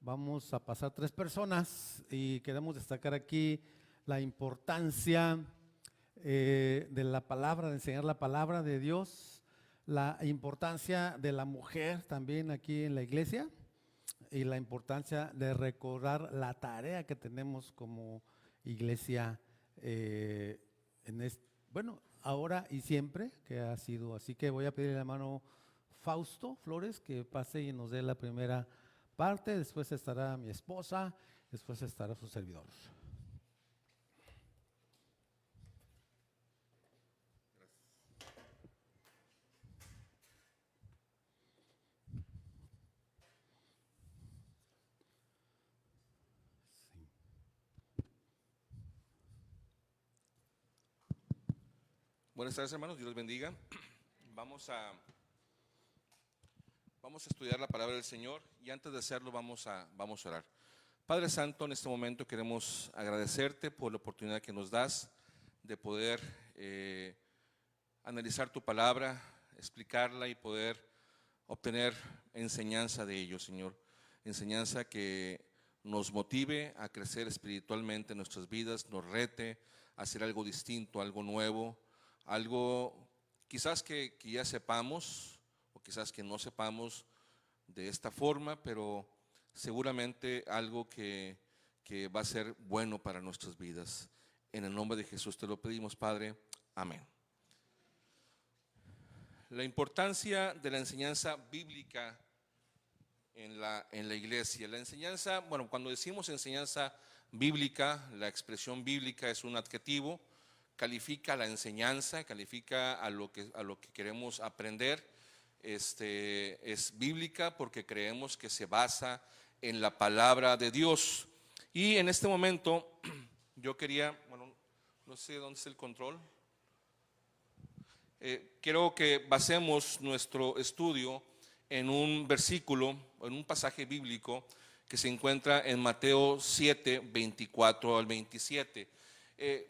vamos a pasar 3 personas y queremos destacar aquí la importancia de la palabra, de enseñar la palabra de Dios, la importancia de la mujer también aquí en la iglesia y la importancia de recordar la tarea que tenemos como iglesia bueno, ahora y siempre que ha sido. Así que voy a pedirle a la hermano Fausto Flores que pase y nos dé la primera parte, después estará mi esposa, después estará su servidor. Buenas tardes, hermanos, Dios los bendiga. Vamos a estudiar la palabra del Señor y antes de hacerlo vamos a orar. Padre Santo, en este momento queremos agradecerte por la oportunidad que nos das de poder analizar tu palabra, explicarla y poder obtener enseñanza de ello, Señor. Enseñanza que nos motive a crecer espiritualmente en nuestras vidas, nos rete a hacer algo distinto, algo nuevo, algo quizás que ya sepamos o quizás que no sepamos de esta forma, pero seguramente algo que va a ser bueno para nuestras vidas. En el nombre de Jesús te lo pedimos, Padre. Amén. La importancia de la enseñanza bíblica en la iglesia. La enseñanza, bueno, cuando decimos enseñanza bíblica, la expresión bíblica es un adjetivo, califica la enseñanza, califica a lo que queremos aprender. Es bíblica porque creemos que se basa en la palabra de Dios. Y en este momento yo quería, bueno, no sé dónde está el control. Quiero que basemos nuestro estudio en un versículo, en un pasaje bíblico que se encuentra en Mateo 7, 24 al 27.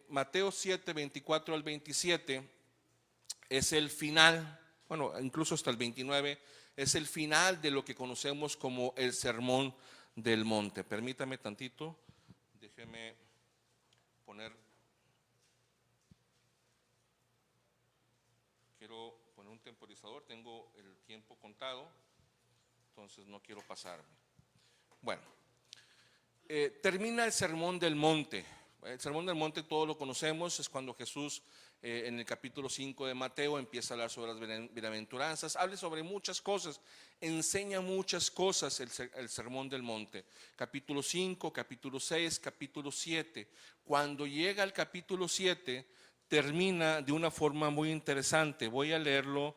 Mateo 7, 24 al 27 es el final, bueno, incluso hasta el 29, es el final de lo que conocemos como el Sermón del Monte. Permítame tantito, déjeme quiero poner un temporizador, tengo el tiempo contado, entonces no quiero pasarme. Bueno, termina el Sermón del Monte. El Sermón del Monte todos lo conocemos, es cuando Jesús en el capítulo 5 de Mateo empieza a hablar sobre las bienaventuranzas, habla sobre muchas cosas, enseña muchas cosas el Sermón del Monte. Capítulo 5, capítulo 6, capítulo 7. Cuando llega al capítulo 7, termina de una forma muy interesante. Voy a leerlo,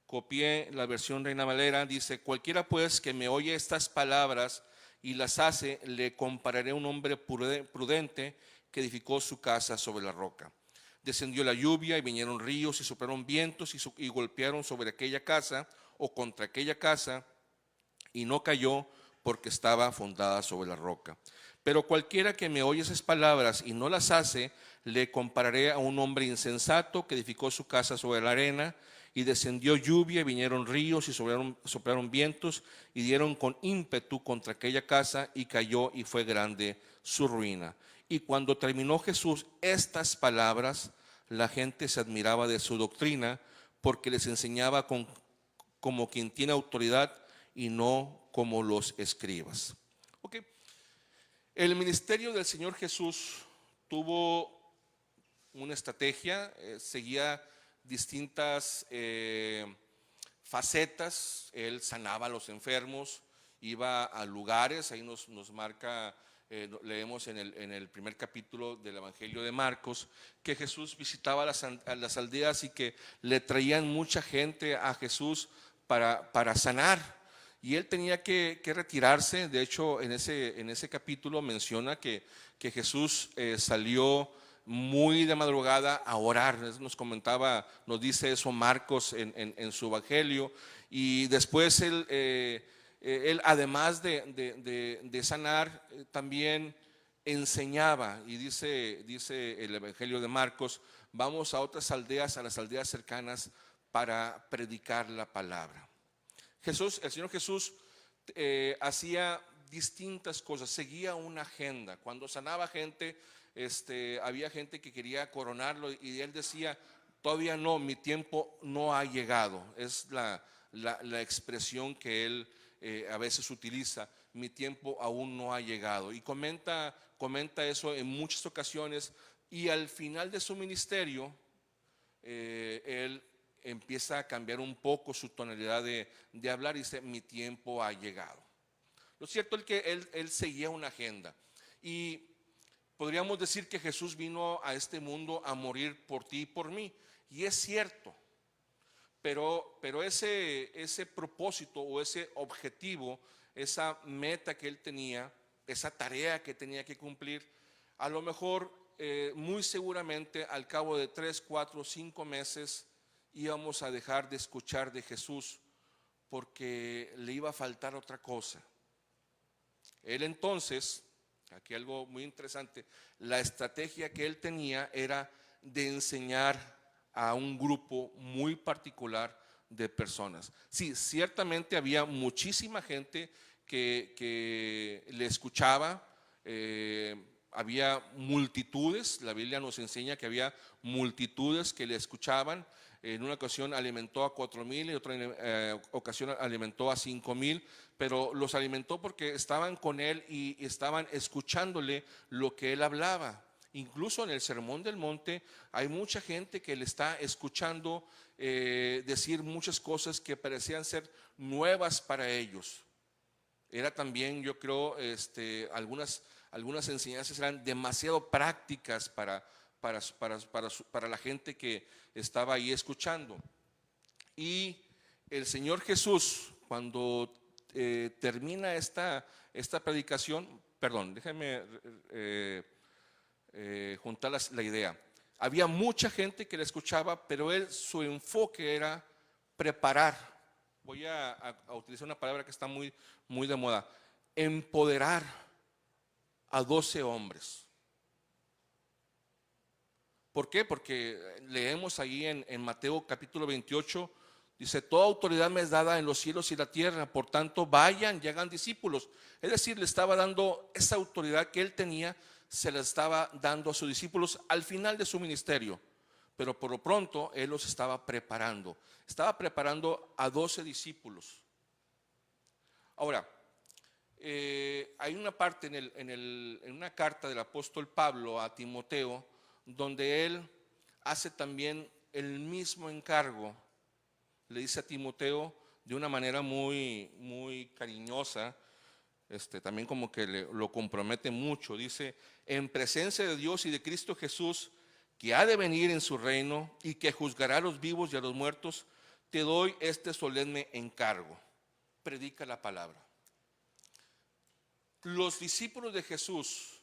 copié la versión Reina Valera, dice: cualquiera pues que me oye estas palabras y las hace, le compararé a un hombre prudente que edificó su casa sobre la roca. Descendió la lluvia y vinieron ríos y soplaron vientos y golpearon sobre aquella casa o contra aquella casa, y no cayó porque estaba fundada sobre la roca. Pero cualquiera que me oye esas palabras y no las hace, le compararé a un hombre insensato que edificó su casa sobre la arena. Y descendió lluvia, y vinieron ríos y soplaron vientos y dieron con ímpetu contra aquella casa, y cayó, y fue grande su ruina. Y cuando terminó Jesús estas palabras, la gente se admiraba de su doctrina, porque les enseñaba como quien tiene autoridad y no como los escribas. Okay. El ministerio del Señor Jesús tuvo una estrategia, seguía distintas facetas. Él sanaba a los enfermos, iba a lugares, ahí nos marca, leemos en el primer capítulo del Evangelio de Marcos, que Jesús visitaba a las aldeas y que le traían mucha gente a Jesús para sanar. Y él tenía que retirarse. De hecho, en ese capítulo menciona que Jesús salió muy de madrugada a orar. Nos dice eso Marcos en su evangelio. Y después él además de sanar, también enseñaba. Y dice el evangelio de Marcos: vamos a otras aldeas, a las aldeas cercanas, para predicar la palabra. El Señor Jesús hacía distintas cosas, seguía una agenda. Cuando sanaba gente, había gente que quería coronarlo y él decía, todavía no, mi tiempo no ha llegado. Es la expresión que él a veces utiliza, mi tiempo aún no ha llegado. Y comenta eso en muchas ocasiones, y al final de su ministerio, él empieza a cambiar un poco su tonalidad de hablar y dice, mi tiempo ha llegado. Lo cierto es que él seguía una agenda, y podríamos decir que Jesús vino a este mundo a morir por ti y por mí, y es cierto, pero ese propósito o ese objetivo, esa meta que él tenía, esa tarea que tenía que cumplir, a lo mejor muy seguramente al cabo de 3, 4, 5 meses íbamos a dejar de escuchar de Jesús, porque le iba a faltar otra cosa. Él entonces, aquí algo muy interesante, la estrategia que él tenía era de enseñar a un grupo muy particular de personas. Sí, ciertamente había muchísima gente que le escuchaba, había multitudes, la Biblia nos enseña que había multitudes que le escuchaban. En una ocasión alimentó a 4,000 y en otra ocasión alimentó a 5,000, pero los alimentó porque estaban con él y estaban escuchándole lo que él hablaba. Incluso en el Sermón del Monte hay mucha gente que le está escuchando decir muchas cosas que parecían ser nuevas para ellos. Era también, yo creo, algunas enseñanzas eran demasiado prácticas para la gente que estaba ahí escuchando. Y el Señor Jesús, cuando termina esta predicación, perdón, déjenme juntar la idea. Había mucha gente que le escuchaba, pero su enfoque era preparar. Voy a utilizar una palabra que está muy, muy de moda: empoderar a 12 hombres. ¿Por qué? Porque leemos ahí en Mateo capítulo 28, dice, toda autoridad me es dada en los cielos y la tierra, por tanto vayan y hagan discípulos. Es decir, le estaba dando esa autoridad que él tenía, se la estaba dando a sus discípulos al final de su ministerio. Pero por lo pronto él los estaba preparando a 12 discípulos. Ahora, hay una parte en una carta del apóstol Pablo a Timoteo, donde él hace también el mismo encargo. Le dice a Timoteo de una manera muy, muy cariñosa, también como que lo compromete mucho. Dice, en presencia de Dios y de Cristo Jesús, que ha de venir en su reino y que juzgará a los vivos y a los muertos, te doy este solemne encargo: predica la palabra. Los discípulos de Jesús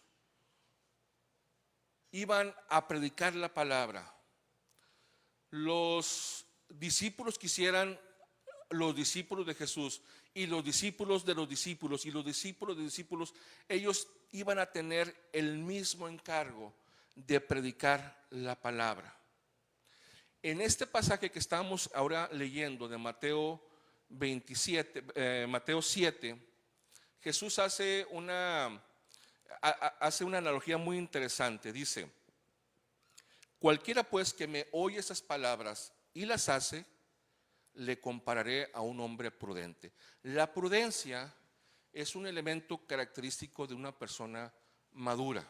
iban a predicar la palabra. Los discípulos quisieran los discípulos de Jesús, y los discípulos de los discípulos, y los discípulos de discípulos, ellos iban a tener el mismo encargo de predicar la palabra. En este pasaje que estamos ahora leyendo de Mateo 7, Jesús hace una analogía muy interesante. Dice, cualquiera pues que me oye esas palabras y las hace, le compararé a un hombre prudente. La prudencia es un elemento característico de una persona madura.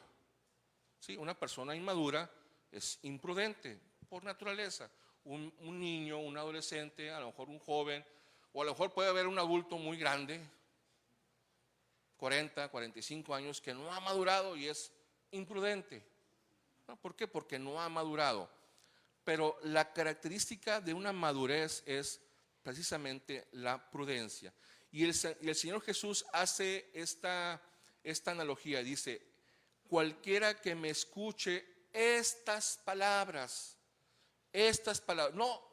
Sí, una persona inmadura es imprudente por naturaleza. Un niño, un adolescente, a lo mejor un joven, o a lo mejor puede haber un adulto muy grande, 40, 45 años, que no ha madurado y es imprudente. ¿Por qué? Porque no ha madurado. Pero la característica de una madurez es precisamente la prudencia. Y el Señor Jesús hace esta analogía. Dice, cualquiera que me escuche estas palabras,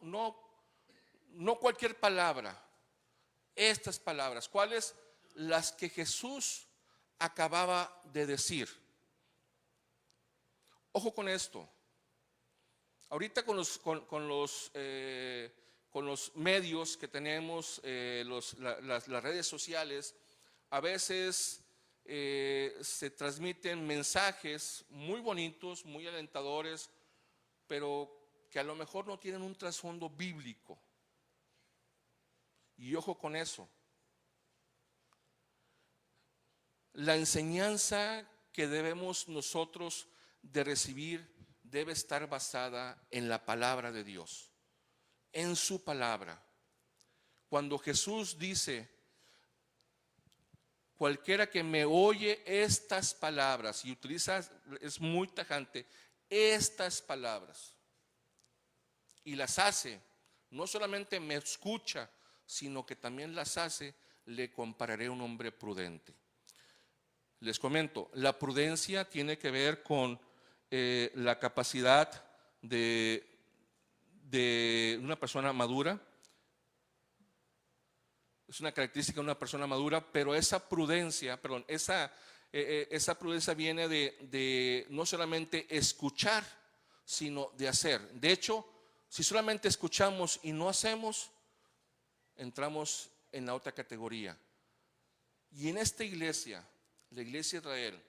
no cualquier palabra, estas palabras. ¿Cuáles? Las que Jesús acababa de decir. Ojo con esto. Ahorita con los medios que tenemos, las redes sociales, a veces se transmiten mensajes muy bonitos, muy alentadores, pero que a lo mejor no tienen un trasfondo bíblico. Y ojo con eso. La enseñanza que debemos nosotros de recibir debe estar basada en la palabra de Dios, en su palabra. Cuando Jesús dice, cualquiera que me oye estas palabras, y utiliza, es muy tajante, estas palabras, y las hace, no solamente me escucha, sino que también las hace, le compararé a un hombre prudente. Les comento, la prudencia tiene que ver con la capacidad de una persona madura. Es una característica de una persona madura, pero esa prudencia viene de no solamente escuchar, sino de hacer. De hecho, si solamente escuchamos y no hacemos, entramos en la otra categoría. Y en esta iglesia, la iglesia de Israel,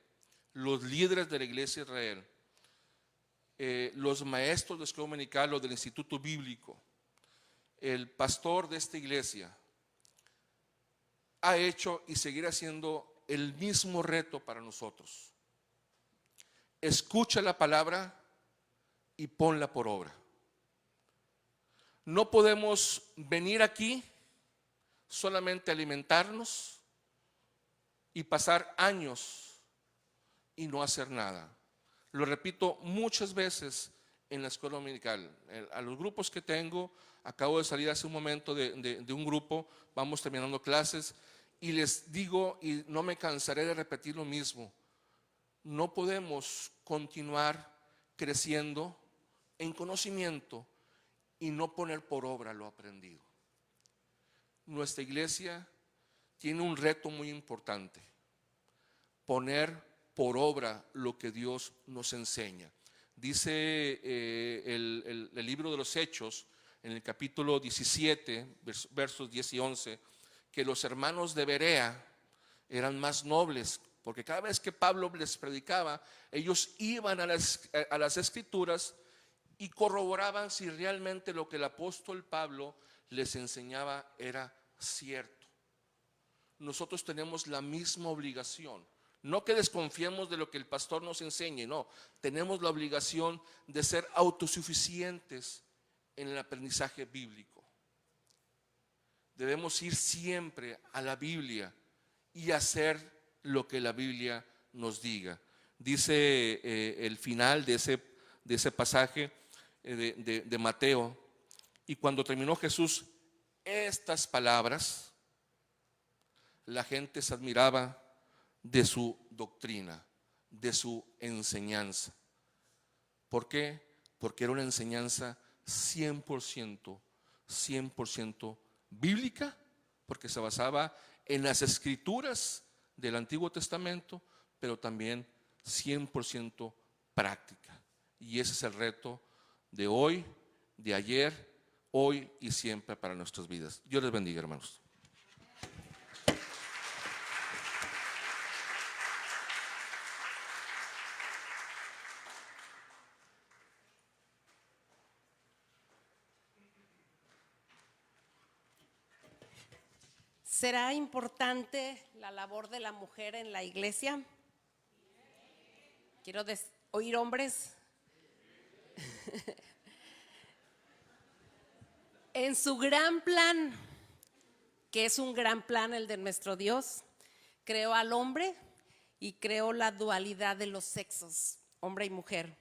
los líderes de la iglesia de Israel, los maestros de escuela dominical o del instituto bíblico, el pastor de esta iglesia, ha hecho y seguirá haciendo el mismo reto para nosotros. Escucha la palabra y ponla por obra. No podemos venir aquí solamente a alimentarnos y pasar años y no hacer nada. Lo repito muchas veces en la escuela dominical. A los grupos que tengo, acabo de salir hace un momento de un grupo, vamos terminando clases, y les digo, y no me cansaré de repetir lo mismo, no podemos continuar creciendo en conocimiento y no poner por obra lo aprendido. Nuestra iglesia tiene un reto muy importante: poner por obra lo que Dios nos enseña. Dice el libro de los Hechos, en el capítulo 17, versos 10 y 11, que los hermanos de Berea eran más nobles, porque cada vez que Pablo les predicaba, ellos iban a las escrituras y corroboraban si realmente lo que el apóstol Pablo les enseñaba era cierto. Nosotros tenemos la misma obligación. No que desconfiemos de lo que el pastor nos enseñe, no. Tenemos la obligación de ser autosuficientes en el aprendizaje bíblico. Debemos ir siempre a la Biblia y hacer lo que la Biblia nos diga. Dice el final de ese pasaje de Mateo: y cuando terminó Jesús estas palabras, la gente se admiraba de su doctrina, de su enseñanza. ¿Por qué? Porque era una enseñanza 100% bíblica, porque se basaba en las escrituras del Antiguo Testamento, pero también 100% práctica. Y ese es el reto de hoy, de ayer, hoy y siempre para nuestras vidas. Dios les bendiga, hermanos. ¿Será importante la labor de la mujer en la iglesia? Quiero oír hombres. En su gran plan, que es un gran plan el de nuestro Dios, creó al hombre y creó la dualidad de los sexos, hombre y mujer.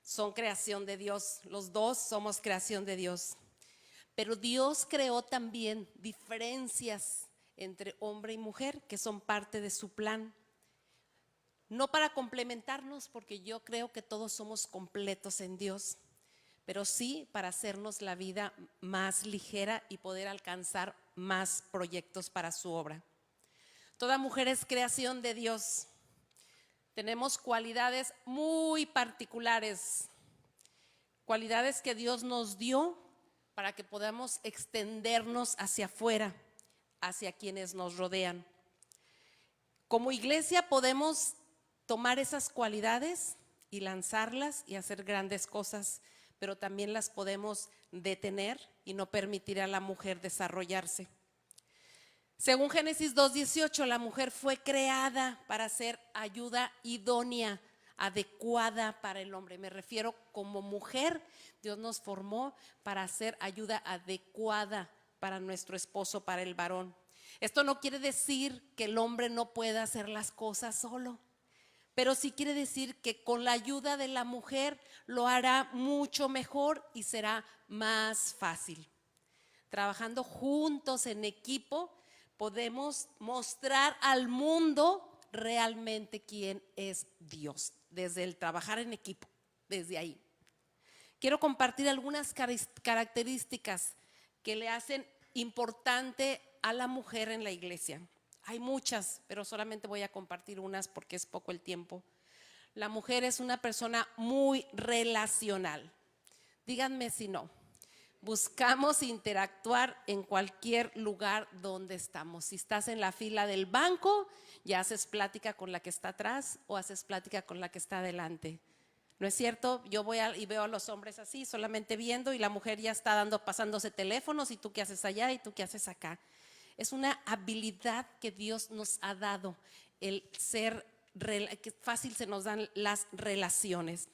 Son creación de Dios, los dos somos creación de Dios. Pero Dios creó también diferencias entre hombre y mujer que son parte de su plan. No para complementarnos, porque yo creo que todos somos completos en Dios, pero sí para hacernos la vida más ligera y poder alcanzar más proyectos para su obra. Toda mujer es creación de Dios. Tenemos cualidades muy particulares, cualidades que Dios nos dio para que podamos extendernos hacia afuera, hacia quienes nos rodean. Como iglesia podemos tomar esas cualidades y lanzarlas y hacer grandes cosas, pero también las podemos detener y no permitir a la mujer desarrollarse. Según Génesis 2:18, la mujer fue creada para ser ayuda idónea, adecuada para el hombre. Me refiero como mujer, Dios nos formó para ser ayuda adecuada para nuestro esposo, para el varón. Esto no quiere decir que el hombre no pueda hacer las cosas solo, pero sí quiere decir que con la ayuda de la mujer lo hará mucho mejor y será más fácil. Trabajando juntos en equipo, podemos mostrar al mundo realmente quién es Dios, desde el trabajar en equipo, desde ahí. Quiero compartir algunas características que le hacen importante a la mujer en la iglesia. Hay muchas, pero solamente voy a compartir unas porque es poco el tiempo. La mujer es una persona muy relacional. Díganme si no. Buscamos interactuar en cualquier lugar donde estamos. Si estás en la fila del banco, ya haces plática con la que está atrás o haces plática con la que está adelante. ¿No es cierto? Yo voy y veo a los hombres así, solamente viendo, y la mujer ya está pasándose teléfonos, y tú qué haces allá y tú qué haces acá. Es una habilidad que Dios nos ha dado, el ser, que fácil se nos dan las relaciones.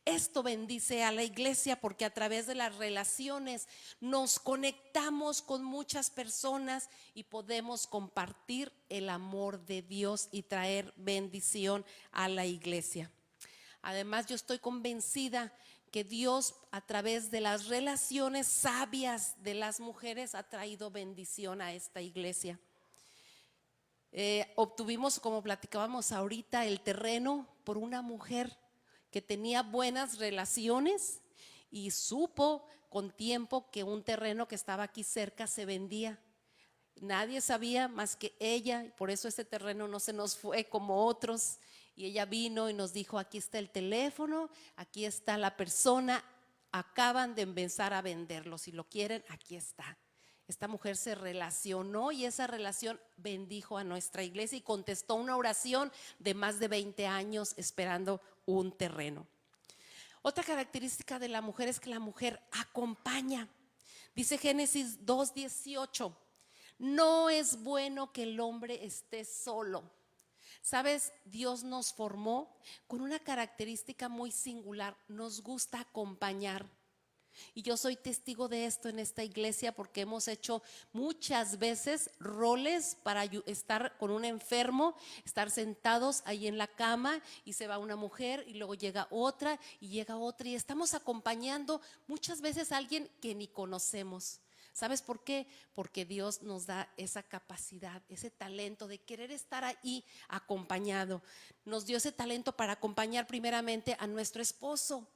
Esto bendice a la iglesia porque a través de las relaciones nos conectamos con muchas personas y podemos compartir el amor de Dios y traer bendición a la iglesia. Además, yo estoy convencida que Dios a través de las relaciones sabias de las mujeres ha traído bendición a esta iglesia. Obtuvimos, como platicábamos ahorita, el terreno por una mujer que tenía buenas relaciones y supo con tiempo que un terreno que estaba aquí cerca se vendía. Nadie sabía más que ella, y por eso este terreno no se nos fue como otros. Y ella vino y nos dijo: aquí está el teléfono, aquí está la persona, acaban de empezar a venderlo, si lo quieren, aquí está. Esta mujer se relacionó y esa relación bendijo a nuestra iglesia y contestó una oración de más de 20 años esperando un terreno. Otra característica de la mujer es que la mujer acompaña. Dice Génesis 2:18, no es bueno que el hombre esté solo. ¿Sabes? Dios nos formó con una característica muy singular, nos gusta acompañar. Y yo soy testigo de esto en esta iglesia porque hemos hecho muchas veces roles para estar con un enfermo, estar sentados ahí en la cama y se va una mujer y luego llega otra y estamos acompañando muchas veces a alguien que ni conocemos. ¿Sabes por qué? Porque Dios nos da esa capacidad, ese talento de querer estar ahí acompañado. Nos dio ese talento para acompañar primeramente a nuestro esposo.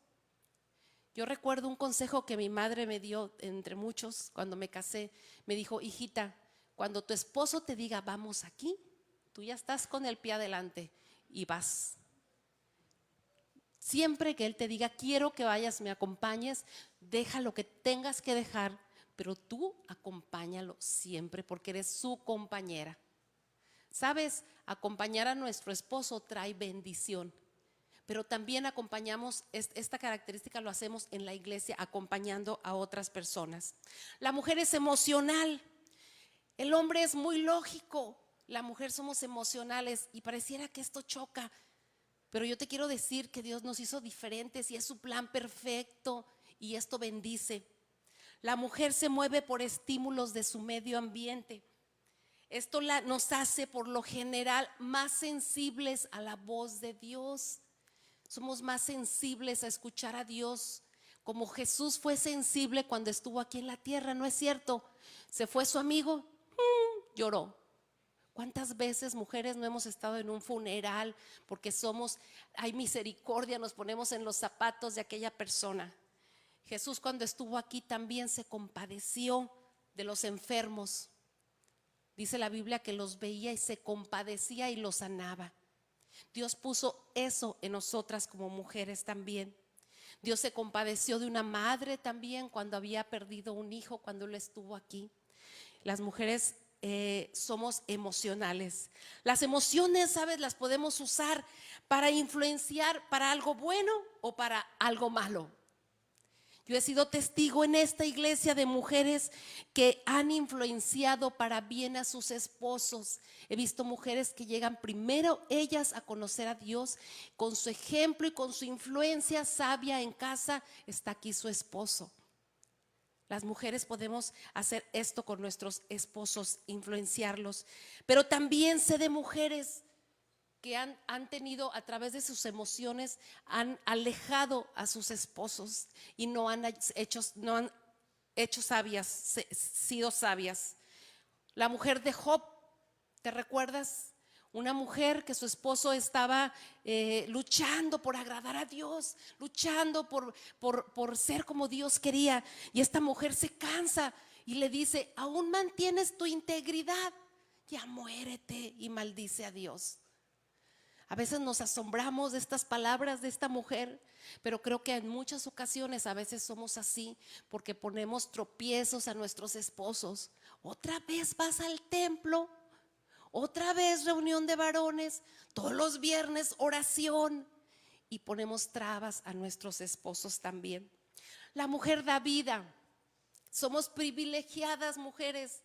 Yo recuerdo un consejo que mi madre me dio entre muchos cuando me casé. Me dijo: hijita, cuando tu esposo te diga vamos aquí, tú ya estás con el pie adelante y vas. Siempre que él te diga quiero que vayas, me acompañes, deja lo que tengas que dejar, pero tú acompáñalo siempre porque eres su compañera. ¿Sabes? Acompañar a nuestro esposo trae bendición. Pero también acompañamos, esta característica lo hacemos en la iglesia, acompañando a otras personas. La mujer es emocional, el hombre es muy lógico, la mujer somos emocionales y pareciera que esto choca. Pero yo te quiero decir que Dios nos hizo diferentes y es su plan perfecto y esto bendice. La mujer se mueve por estímulos de su medio ambiente. Esto nos hace por lo general más sensibles a la voz de Dios. Somos más sensibles a escuchar a Dios, como Jesús fue sensible cuando estuvo aquí en la tierra, ¿no es cierto? Se fue su amigo, lloró. ¿Cuántas veces mujeres no hemos estado en un funeral porque hay misericordia, nos ponemos en los zapatos de aquella persona? Jesús cuando estuvo aquí también se compadeció de los enfermos. Dice la Biblia que los veía y se compadecía y los sanaba. Dios puso eso en nosotras como mujeres también. Dios se compadeció de una madre también cuando había perdido un hijo, cuando él estuvo aquí. Las mujeres somos emocionales. Las emociones, ¿sabes? Las podemos usar para influenciar para algo bueno o para algo malo. Yo he sido testigo en esta iglesia de mujeres que han influenciado para bien a sus esposos. He visto mujeres que llegan primero ellas a conocer a Dios. Con su ejemplo y con su influencia sabia en casa está aquí su esposo. Las mujeres podemos hacer esto con nuestros esposos, influenciarlos. Pero también sé de mujeres que han tenido a través de sus emociones, han alejado a sus esposos y no han hecho sabias, sido sabias. La mujer de Job, ¿te recuerdas? Una mujer que su esposo estaba luchando por agradar a Dios, luchando por ser como Dios quería. Y esta mujer se cansa y le dice: aún mantienes tu integridad, ya muérete, y maldice a Dios. A veces nos asombramos de estas palabras de esta mujer, pero creo que en muchas ocasiones a veces somos así porque ponemos tropiezos a nuestros esposos. Otra vez vas al templo, otra vez reunión de varones, todos los viernes oración, y ponemos trabas a nuestros esposos también. La mujer da vida. Somos privilegiadas mujeres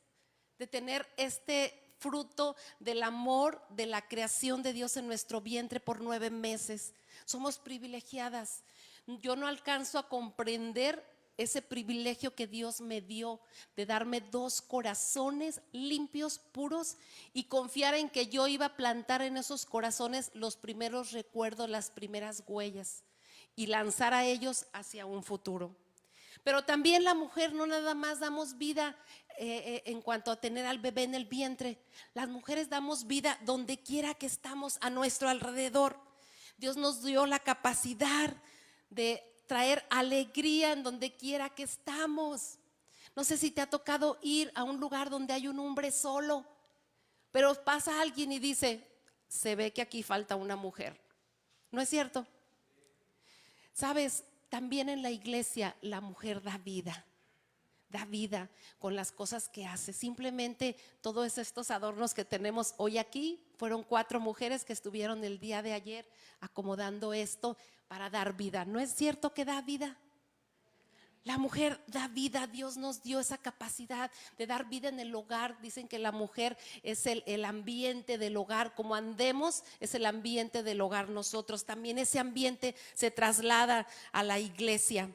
de tener este fruto del amor de la creación de Dios en nuestro vientre por 9 meses. Somos privilegiadas. Yo no alcanzo a comprender ese privilegio que Dios me dio de darme 2 corazones limpios, puros, y confiar en que yo iba a plantar en esos corazones los primeros recuerdos, las primeras huellas, y lanzar a ellos hacia un futuro. Pero también la mujer no nada más damos vida en cuanto a tener al bebé en el vientre. Las mujeres damos vida donde quiera que estamos a nuestro alrededor. Dios nos dio la capacidad de traer alegría en donde quiera que estamos. No sé si te ha tocado ir a un lugar donde hay un hombre solo, pero pasa alguien y dice: se ve que aquí falta una mujer. ¿No es cierto? ¿Sabes? También en la iglesia la mujer da vida con las cosas que hace. Simplemente todos estos adornos que tenemos hoy aquí fueron 4 mujeres que estuvieron el día de ayer acomodando esto para dar vida. ¿No es cierto que da vida? La mujer da vida. Dios nos dio esa capacidad de dar vida en el hogar. Dicen que la mujer es el ambiente del hogar. Como andemos es el ambiente del hogar. Nosotros también ese ambiente se traslada a la iglesia.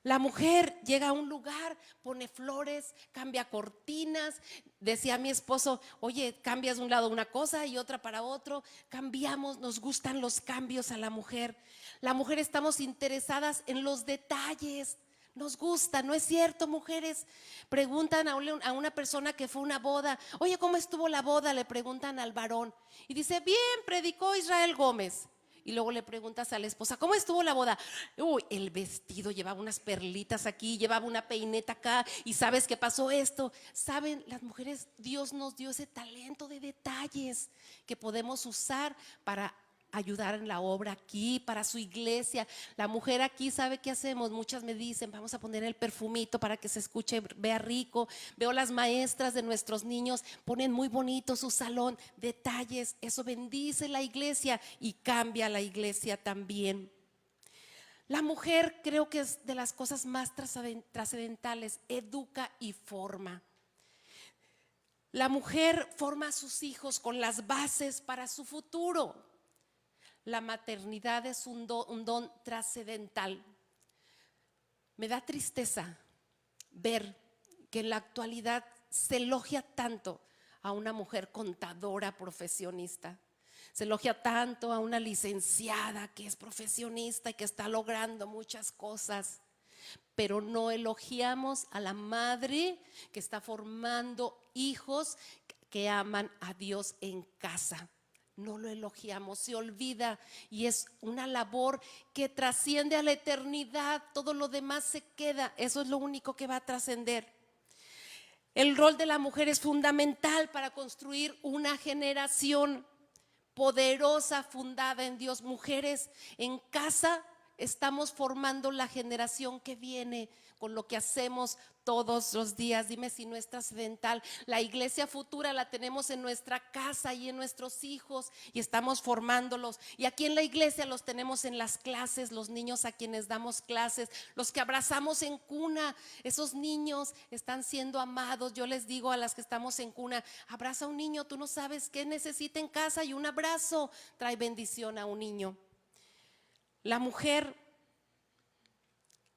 La mujer llega a un lugar, pone flores, cambia cortinas. Decía mi esposo: oye, cambias de un lado una cosa y otra para otro. Cambiamos, nos gustan los cambios a la mujer. La mujer estamos interesadas en los detalles. Nos gusta, ¿no es cierto, mujeres? Preguntan a una persona que fue a una boda: oye, ¿cómo estuvo la boda? Le preguntan al varón y dice: bien, predicó Israel Gómez. Y luego le preguntas a la esposa: ¿cómo estuvo la boda? Uy, el vestido llevaba unas perlitas aquí, llevaba una peineta acá, y ¿sabes qué pasó esto? Saben, las mujeres, Dios nos dio ese talento de detalles que podemos usar para ayudar en la obra aquí, para su iglesia. La mujer aquí, ¿sabe qué hacemos? Muchas me dicen: vamos a poner el perfumito para que se escuche, vea rico. Veo las maestras de nuestros niños, ponen muy bonito su salón, detalles. Eso bendice la iglesia y cambia la iglesia también. La mujer, creo que es de las cosas más trascendentales, educa y forma. La mujer forma a sus hijos con las bases para su futuro. La maternidad es un don trascendental. Me da tristeza ver que en la actualidad se elogia tanto a una mujer contadora profesionista. Se elogia tanto a una licenciada que es profesionista y que está logrando muchas cosas. Pero no elogiamos a la madre que está formando hijos que aman a Dios en casa. No lo elogiamos, se olvida, y es una labor que trasciende a la eternidad. Todo lo demás se queda, eso es lo único que va a trascender. El rol de la mujer es fundamental para construir una generación poderosa, fundada en Dios. Mujeres en casa estamos formando la generación que viene con lo que hacemos todos los días. Dime si no es trascendental. La iglesia futura la tenemos en nuestra casa y en nuestros hijos y estamos formándolos. Y aquí en la iglesia los tenemos en las clases, los niños a quienes damos clases, los que abrazamos en cuna. Esos niños están siendo amados. Yo les digo a las que estamos en cuna, abraza a un niño, tú no sabes qué necesita en casa, y un abrazo trae bendición a un niño. La mujer,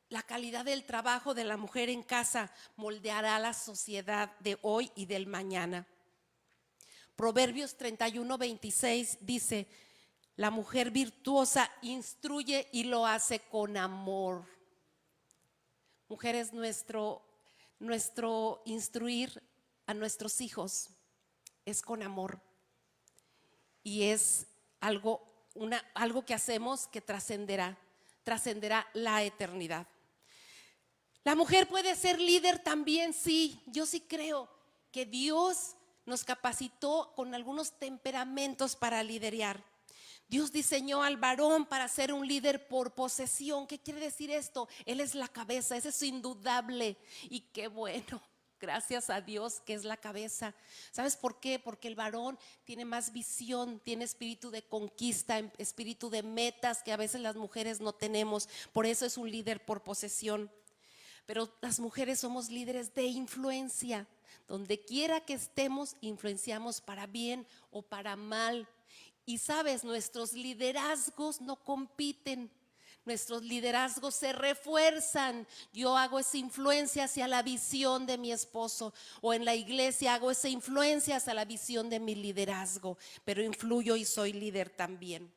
la calidad del trabajo de la mujer en casa moldeará la sociedad de hoy y del mañana. Proverbios 31:26 dice: la mujer virtuosa instruye y lo hace con amor. Mujeres, nuestro instruir a nuestros hijos es con amor, y es algo que hacemos que trascenderá la eternidad. La mujer puede ser líder también, sí. Yo sí creo que Dios nos capacitó con algunos temperamentos para liderar. Dios diseñó al varón para ser un líder por posesión. ¿Qué quiere decir esto? Él es la cabeza, eso es indudable. Y qué bueno, gracias a Dios que es la cabeza. ¿Sabes por qué? Porque el varón tiene más visión, tiene espíritu de conquista, espíritu de metas que a veces las mujeres no tenemos. Por eso es un líder por posesión. Pero las mujeres somos líderes de influencia. Donde quiera que estemos, influenciamos para bien o para mal. Y sabes, nuestros liderazgos no compiten, nuestros liderazgos se refuerzan. Yo hago esa influencia hacia la visión de mi esposo, o en la iglesia hago esa influencia hacia la visión de mi liderazgo, pero influyo y soy líder también.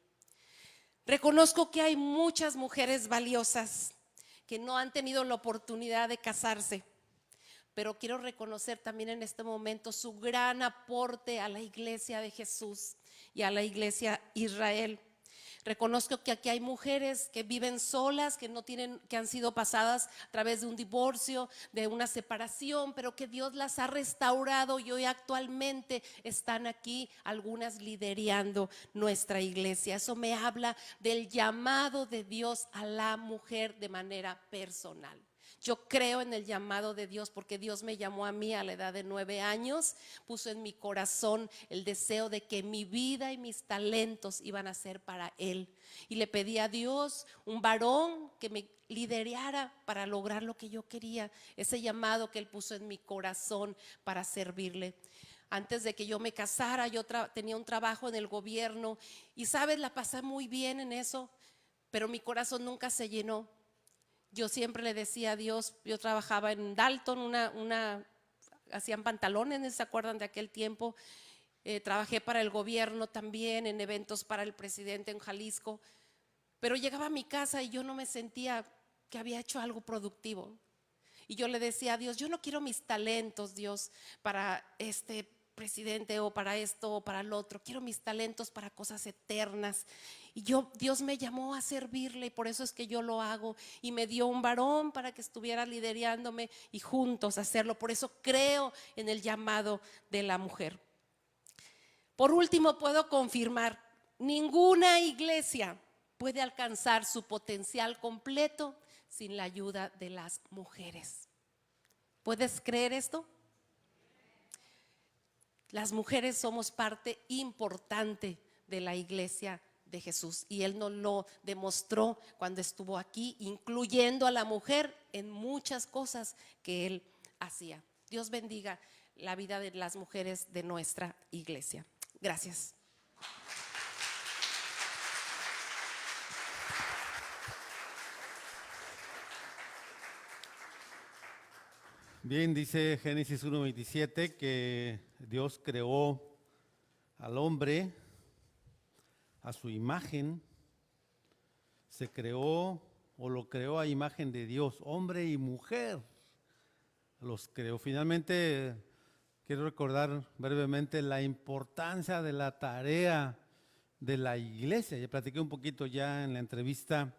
Reconozco que hay muchas mujeres valiosas que no han tenido la oportunidad de casarse, pero quiero reconocer también en este momento su gran aporte a la iglesia de Jesús y a la iglesia Israel. Reconozco que aquí hay mujeres que viven solas, que han sido pasadas a través de un divorcio, de una separación, pero que Dios las ha restaurado y hoy actualmente están aquí, algunas liderando nuestra iglesia. Eso me habla del llamado de Dios a la mujer de manera personal. Yo creo en el llamado de Dios porque Dios me llamó a mí a la edad de 9 años, puso en mi corazón el deseo de que mi vida y mis talentos iban a ser para Él. Y le pedí a Dios un varón que me liderara para lograr lo que yo quería, ese llamado que Él puso en mi corazón para servirle. Antes de que yo me casara, yo tenía un trabajo en el gobierno y sabes, la pasé muy bien en eso, pero mi corazón nunca se llenó. Yo siempre le decía a Dios, yo trabajaba en Dalton, hacían pantalones, ¿se acuerdan de aquel tiempo? Trabajé para el gobierno también, en eventos para el presidente en Jalisco, pero llegaba a mi casa y yo no me sentía que había hecho algo productivo. Y yo le decía a Dios, yo no quiero mis talentos, Dios, para este presidente o para esto o para lo otro, quiero mis talentos para cosas eternas. Y Dios me llamó a servirle y por eso es que yo lo hago, y me dio un varón para que estuviera liderándome y juntos hacerlo. Por eso creo en el llamado de la mujer. Por último, puedo confirmar, ninguna iglesia puede alcanzar su potencial completo sin la ayuda de las mujeres. ¿Puedes creer esto? Las mujeres somos parte importante de la iglesia de Jesús y Él nos lo demostró cuando estuvo aquí, incluyendo a la mujer en muchas cosas que Él hacía. Dios bendiga la vida de las mujeres de nuestra iglesia. Gracias. Bien, dice Génesis 1:27 que Dios creó al hombre a su imagen, se creó o lo creó a imagen de Dios, hombre y mujer los creó. Finalmente, quiero recordar brevemente la importancia de la tarea de la iglesia. Ya platiqué un poquito ya en la entrevista.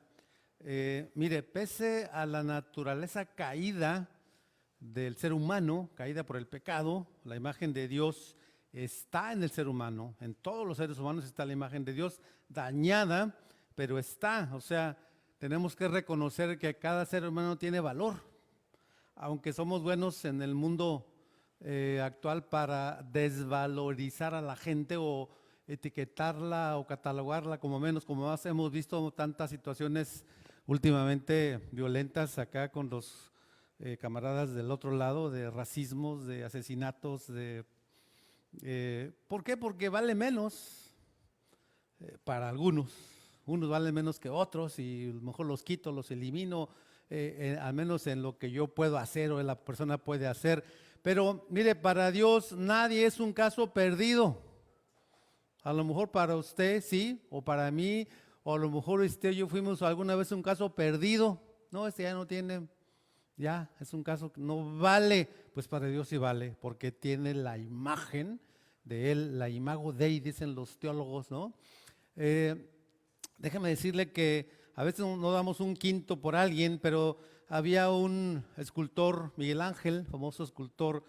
Mire, pese a la naturaleza caída del ser humano, caída por el pecado, la imagen de Dios está en el ser humano, en todos los seres humanos está la imagen de Dios, dañada, pero está. O sea, tenemos que reconocer que cada ser humano tiene valor, aunque somos buenos en el mundo actual para desvalorizar a la gente o etiquetarla o catalogarla como menos, como más hemos visto tantas situaciones últimamente violentas acá con los camaradas del otro lado, de racismos, de asesinatos, ¿por qué? Porque vale menos para algunos, unos valen menos que otros y a lo mejor los quito, los elimino, al menos en lo que yo puedo hacer o la persona puede hacer. Pero mire, para Dios nadie es un caso perdido. A lo mejor para usted sí, o para mí, o a lo mejor usted y yo fuimos alguna vez un caso perdido. No, este ya no tiene, ya es un caso que no vale. Pues para Dios sí vale, porque tiene la imagen de Él, la imago Dei, dicen los teólogos, ¿no? Déjeme decirle que a veces no damos un quinto por alguien, pero había un escultor, Miguel Ángel, famoso escultor,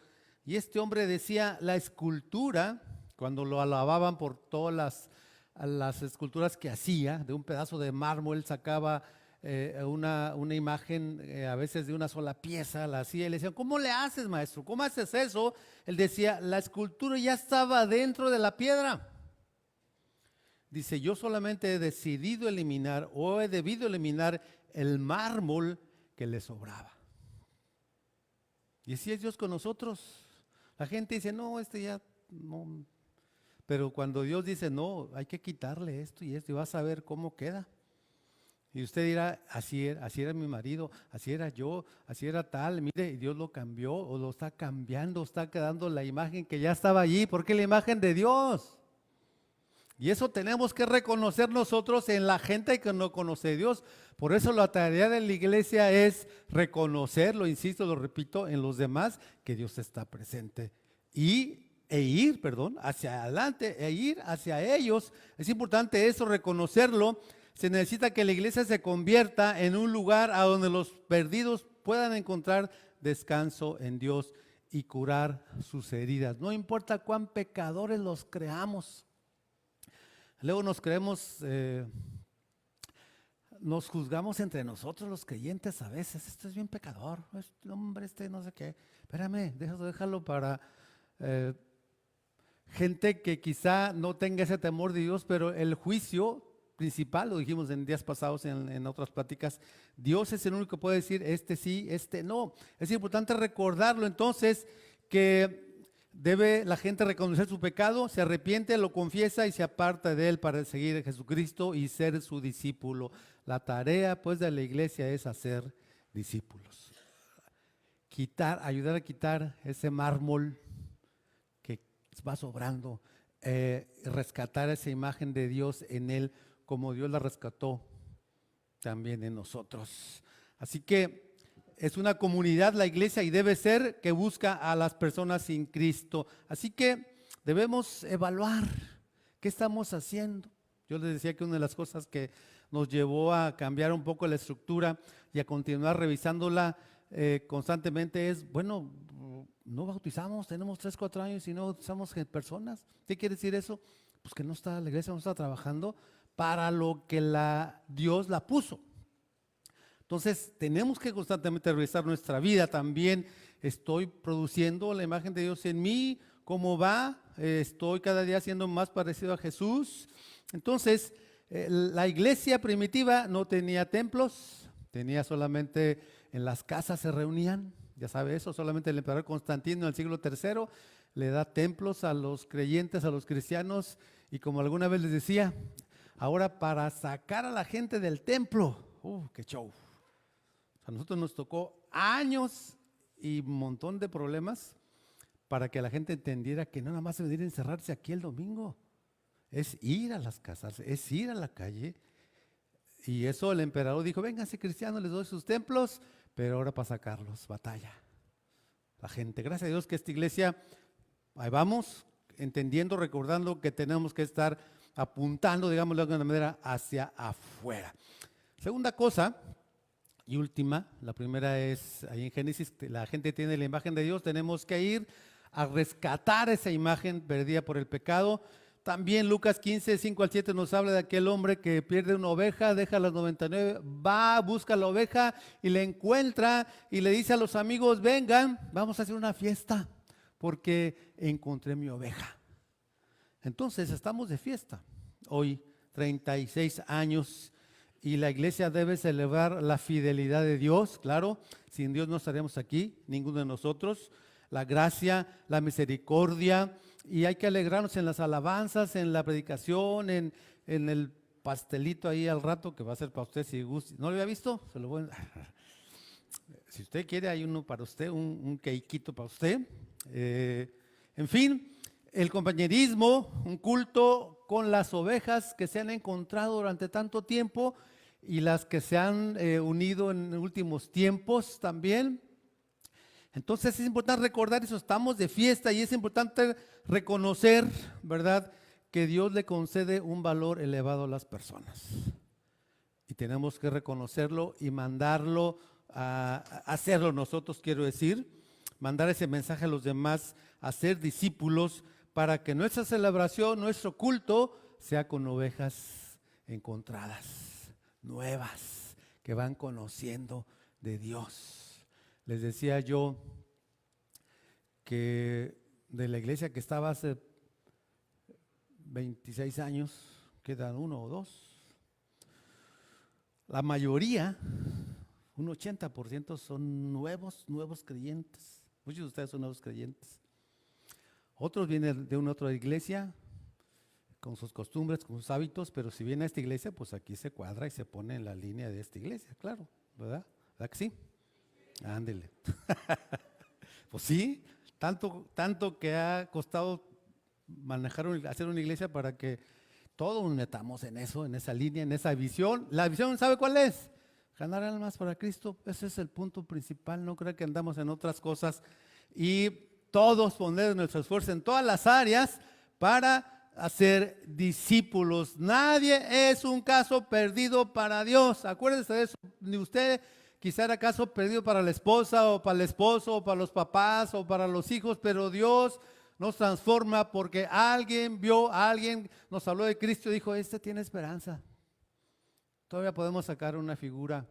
y este hombre decía, la escultura, cuando lo alababan por todas las esculturas que hacía, de un pedazo de mármol, él sacaba una imagen a veces de una sola pieza, la hacía y le decían, ¿cómo le haces, maestro? ¿Cómo haces eso? Él decía, la escultura ya estaba dentro de la piedra. Dice, yo solamente he decidido eliminar o he debido eliminar el mármol que le sobraba. Y así es Dios con nosotros. La gente dice, no, ya no. Pero cuando Dios dice, no, hay que quitarle esto y vas a ver cómo queda. Y usted dirá, así era mi marido, así era yo, así era tal. Mire, y Dios lo cambió o lo está cambiando, está quedando la imagen que ya estaba allí, porque es la imagen de Dios. Y eso tenemos que reconocer nosotros en la gente que no conoce a Dios. Por eso la tarea de la iglesia es reconocer, lo insisto, lo repito, en los demás, que Dios está presente. E ir hacia adelante, e ir hacia ellos. Es importante eso, reconocerlo. Se necesita que la iglesia se convierta en un lugar a donde los perdidos puedan encontrar descanso en Dios y curar sus heridas. No importa cuán pecadores los creamos. Luego nos creemos, nos juzgamos entre nosotros los creyentes a veces. Esto es bien pecador, hombre, no sé qué. Espérame, déjalo para gente que quizá no tenga ese temor de Dios, pero el juicio principal, lo dijimos en días pasados en otras pláticas, Dios es el único que puede decir este sí, este no. Es importante recordarlo entonces que debe la gente reconocer su pecado, se arrepiente, lo confiesa y se aparta de él para seguir a Jesucristo y ser su discípulo. La tarea pues de la iglesia es hacer discípulos. Ayudar a quitar ese mármol que va sobrando, rescatar esa imagen de Dios en él como Dios la rescató también en nosotros. Así que es una comunidad la iglesia y debe ser que busca a las personas sin Cristo. Así que debemos evaluar qué estamos haciendo. Yo les decía que una de las cosas que nos llevó a cambiar un poco la estructura y a continuar revisándola constantemente es, bueno, no bautizamos, tenemos 3, 4 años y no bautizamos personas. ¿Qué quiere decir eso? Pues que la iglesia no está trabajando para lo que Dios la puso. Entonces, tenemos que constantemente revisar nuestra vida también. ¿Estoy produciendo la imagen de Dios en mí? ¿Cómo va? ¿Estoy cada día siendo más parecido a Jesús? Entonces, la iglesia primitiva no tenía templos, tenía solamente en las casas se reunían. Ya sabe eso, solamente el emperador Constantino en el siglo III le da templos a los creyentes, a los cristianos. Y como alguna vez les decía, ahora para sacar a la gente del templo, ¡qué show! A nosotros nos tocó años y un montón de problemas para que la gente entendiera que no nada más es venir a encerrarse aquí el domingo, es ir a las casas, es ir a la calle. Y eso el emperador dijo, vénganse cristianos, les doy sus templos, pero ahora para sacarlos, batalla. La gente, gracias a Dios que esta iglesia, ahí vamos, entendiendo, recordando que tenemos que estar apuntando, digamos de alguna manera, hacia afuera. Segunda cosa, y última, la primera es, ahí en Génesis, la gente tiene la imagen de Dios, tenemos que ir a rescatar esa imagen perdida por el pecado, También Lucas 15, 5 al 7 nos habla de aquel hombre que pierde una oveja, deja las 99, va, busca la oveja y la encuentra y le dice a los amigos, vengan, vamos a hacer una fiesta porque encontré mi oveja. Entonces estamos de fiesta. Hoy 36 años y la iglesia debe celebrar la fidelidad de Dios, claro, sin Dios no estaríamos aquí, ninguno de nosotros, la gracia, la misericordia, y hay que alegrarnos en las alabanzas, en la predicación, en el pastelito ahí al rato que va a ser para usted si gusta. ¿No lo había visto? Se lo voy a... Si usted quiere, hay uno para usted, un quequito para usted. En fin, el compañerismo, un culto con las ovejas que se han encontrado durante tanto tiempo y las que se han unido en últimos tiempos también. Entonces es importante recordar eso, estamos de fiesta y es importante reconocer, ¿verdad?, que Dios le concede un valor elevado a las personas. Y tenemos que reconocerlo y mandarlo a hacerlo nosotros, quiero decir, mandar ese mensaje a los demás, a ser discípulos, para que nuestra celebración, nuestro culto, sea con ovejas encontradas, nuevas, que van conociendo de Dios. Les decía yo que de la iglesia que estaba hace 26 años, quedan uno o dos. La mayoría, un 80% son nuevos creyentes. Muchos de ustedes son nuevos creyentes. Otros vienen de una otra iglesia, con sus costumbres, con sus hábitos, pero si viene a esta iglesia, pues aquí se cuadra y se pone en la línea de esta iglesia, claro, ¿verdad? ¿Verdad que sí? Ándele. Pues sí, tanto que ha costado hacer una iglesia para que todos nos metamos en eso, en esa línea, en esa visión. La visión, ¿sabe cuál es? Ganar almas para Cristo. Ese es el punto principal. No creo que andamos en otras cosas. Y todos poner nuestro esfuerzo en todas las áreas para hacer discípulos. Nadie es un caso perdido para Dios. Acuérdense de eso. Ni usted quizá era caso perdido para la esposa o para el esposo o para los papás o para los hijos, pero Dios nos transforma porque alguien nos habló de Cristo y dijo, este tiene esperanza. Todavía podemos sacar una figura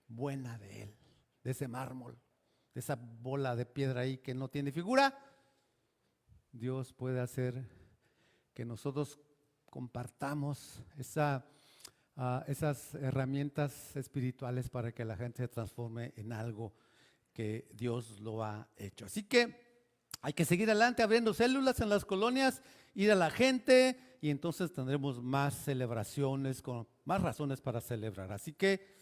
buena de él, de ese mármol, de esa bola de piedra ahí que no tiene figura. Dios puede hacer que nosotros compartamos esas herramientas espirituales para que la gente se transforme en algo que Dios lo ha hecho. Así que hay que seguir adelante abriendo células en las colonias, ir a la gente y entonces tendremos más celebraciones, con más razones para celebrar. Así que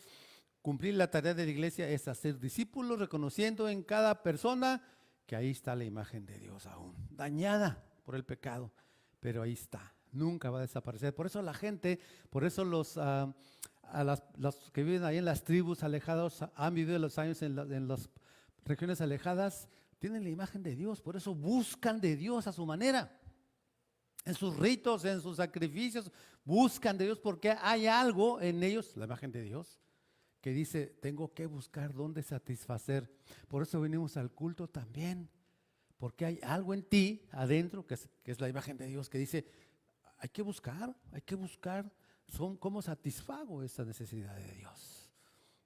cumplir la tarea de la iglesia es hacer discípulos, reconociendo en cada persona que ahí está la imagen de Dios aún, dañada por el pecado, pero ahí está. Nunca va a desaparecer. Por eso la gente, por eso los que viven ahí en las tribus alejadas, han vivido los años en las regiones alejadas, tienen la imagen de Dios. Por eso buscan de Dios a su manera. En sus ritos, en sus sacrificios, buscan de Dios porque hay algo en ellos, la imagen de Dios, que dice, tengo que buscar dónde satisfacer. Por eso venimos al culto también. Porque hay algo en ti, adentro, que es la imagen de Dios, que dice, hay que buscar cómo satisfago esta necesidad de Dios.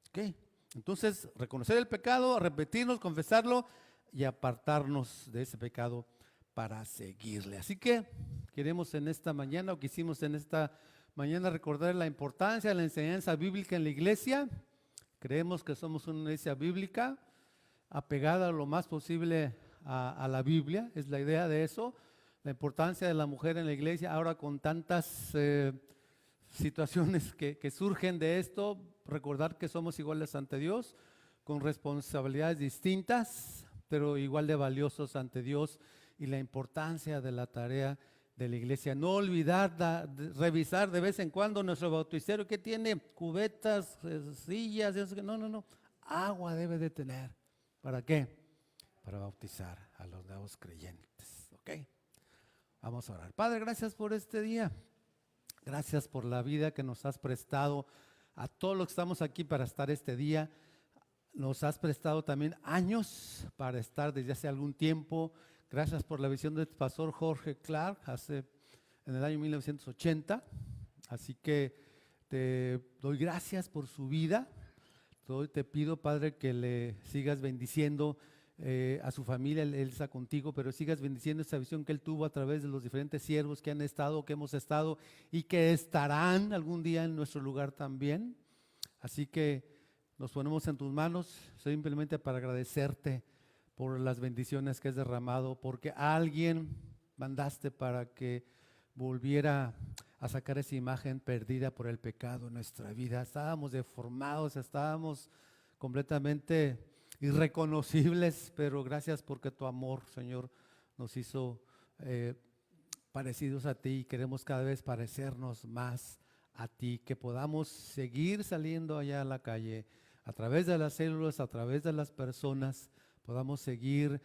¿Okay? Entonces, reconocer el pecado, arrepentirnos, confesarlo y apartarnos de ese pecado para seguirle. Así que queremos en esta mañana, o quisimos en esta mañana recordar la importancia de la enseñanza bíblica en la iglesia. Creemos que somos una iglesia bíblica, apegada lo más posible a la Biblia, es la idea de eso. La importancia de la mujer en la iglesia, ahora con tantas situaciones que surgen de esto, recordar que somos iguales ante Dios, con responsabilidades distintas, pero igual de valiosos ante Dios, y la importancia de la tarea de la iglesia. No olvidar revisar de vez en cuando nuestro bauticerio, que tiene cubetas, sillas, no, agua debe de tener. ¿Para qué? Para bautizar a los nuevos creyentes. ¿Ok? Vamos a orar. Padre, gracias por este día. Gracias por la vida que nos has prestado a todos los que estamos aquí para estar este día. Nos has prestado también años para estar desde hace algún tiempo. Gracias por la visión del pastor Jorge Clark hace en el año 1980. Así que te doy gracias por su vida. Te pido, Padre, que le sigas bendiciendo a su familia. Él está contigo, pero sigas bendiciendo esta visión que él tuvo a través de los diferentes siervos que han estado, que hemos estado y que estarán algún día en nuestro lugar también. Así que nos ponemos en tus manos simplemente para agradecerte por las bendiciones que has derramado, porque a alguien mandaste para que volviera a sacar esa imagen perdida por el pecado en nuestra vida. Estábamos deformados, estábamos completamente irreconocibles, pero gracias porque tu amor, Señor, nos hizo parecidos a ti y queremos cada vez parecernos más a ti, que podamos seguir saliendo allá a la calle, a través de las células, a través de las personas, podamos seguir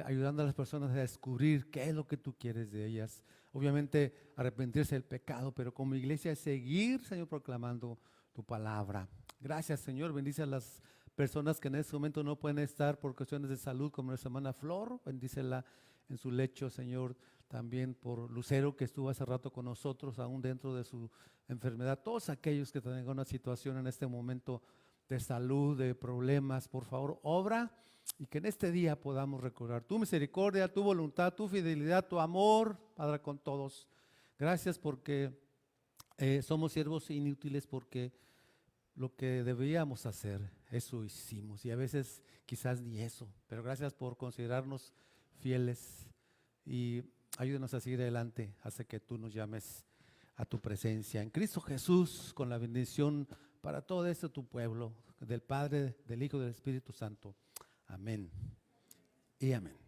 ayudando a las personas a descubrir qué es lo que tú quieres de ellas. Obviamente arrepentirse del pecado, pero como iglesia seguir, Señor, proclamando tu palabra. Gracias, Señor. Bendice a las personas que en este momento no pueden estar por cuestiones de salud, como nuestra hermana Flor. Bendícela en su lecho, Señor. También por Lucero, que estuvo hace rato con nosotros, aún dentro de su enfermedad. Todos aquellos que tengan una situación en este momento de salud, de problemas, por favor, obra y que en este día podamos recordar tu misericordia, tu voluntad, tu fidelidad, tu amor, Padre, con todos. Gracias porque somos siervos inútiles, porque lo que debíamos hacer, eso hicimos, y a veces quizás ni eso, pero gracias por considerarnos fieles y ayúdenos a seguir adelante hasta que tú nos llames a tu presencia. En Cristo Jesús, con la bendición para todo este tu pueblo, del Padre, del Hijo y del Espíritu Santo. Amén y amén.